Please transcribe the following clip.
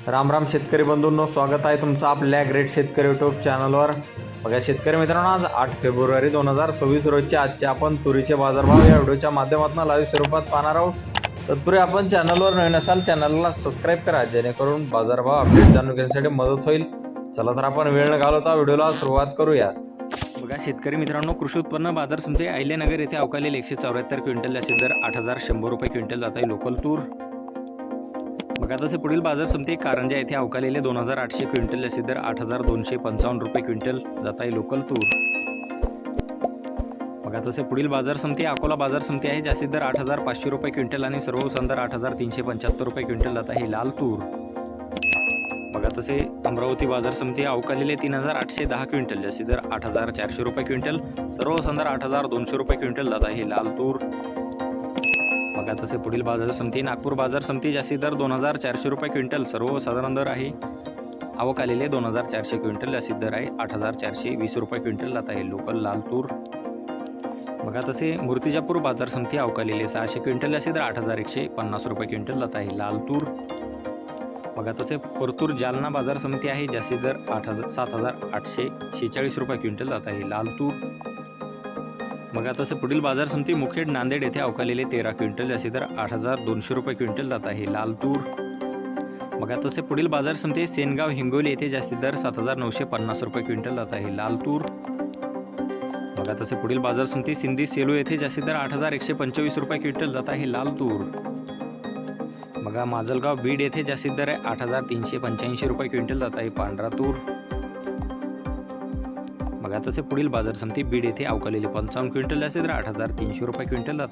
राम राम शेतकरी बंधूंनो, स्वागत आहे तुमचं आपल्या ग्रेट शेतकरी यूट्यूब चॅनलवर. बघा शेतकरी मित्रांनो, आज 8 फेब्रुवारी 2026 रोजचे आजचे आपण तुरीचे बाजारभाव या व्हिडिओच्या माध्यमातून लाईव्ह स्वरूपात पाहणार आहोत. तत्पूर्वी आपण चॅनलवर नवीन असाल चॅनलला सबस्क्राईब करा, जेणेकरून बाजारभाव अपडेट जाणून घेण्यासाठी मदत होईल. चला तर आपण वेळ न घालवता व्हिडिओला सुरुवात करूया. बघा शेतकरी मित्रांनो, कृषी उत्पन्न बाजार समिती अहिल्यानगर येथे अवकालेले 174 क्विंटल जास्तीत दर 8,100 रुपये क्विंटल जात आहे लोकल तूर. बघा तसे पुढील बाजार समिती कारंजा येथे अवकालेले 2,800 क्विंटल जास्तीत दर 8,255 रुपये क्विंटल जात आहे लोकल तूर. बघा तसे पुढील बाजार समिती अकोला बाजार समिती आहे, जास्तीत दर 8,500 रुपये क्विंटल आणि सर्व संदर 8,375 रुपये क्विंटल जात आहे लाल तूर. बघा तसे अमरावती बाजार समिती अवकालेले 3,810 क्विंटल जास्तीत दर 8,400 रुपये क्विंटल, सर्व संदर 8,200 रुपये क्विंटल जात आहे लाल तूर. बघा तसे पुढील बाजार समिती नागपूर बाजार समिती जास्तीत दर 2,400 रुपये क्विंटल, सर्व साधारण दर आहे. अवकालेले 2,400 क्विंटल जास्तीत दर आहे 8,420 रुपये क्विंटल जात आहे लोकल लाल तूर. बघा तसे मूर्तिजापूर बाजार समिती अवकालेले 600 क्विंटल जास्तीत दर 8,150 रुपये क्विंटल जात आहे लाल तूर. बघा तसे परतूर जालना बाजार समिती आहे, जास्तीत दर 7,846 रुपये क्विंटल जात आहे लाल तूर. बघा तसे पुढील बाजार समिती मुखेड नांदेड येथे अवकालेले 13 क्विंटल जास्तीत दर 8,200 रुपये क्विंटल जात आहे लाल तूर. बघा तसे पुढील बाजार समिती सेनगाव हिंगोली येथे जास्तीत दर 7,950 रुपये क्विंटल जात आहे लाल तूर. बघा तसे पुढील बाजार समिती सिंधी सेलू येथे जास्तीत दर 8,125 रुपये क्विंटल जात आहे लाल तूर. बघा माजलगाव बीड येथे जास्तीत दर 8,385 रुपये क्विंटल जात आहे पांढरा तूर. बघा तसे पुढील बाजार समिती बीड येथे अवकालेले 55 क्विंटल जास्तीत दर 8,300 रुपये क्विंटल जात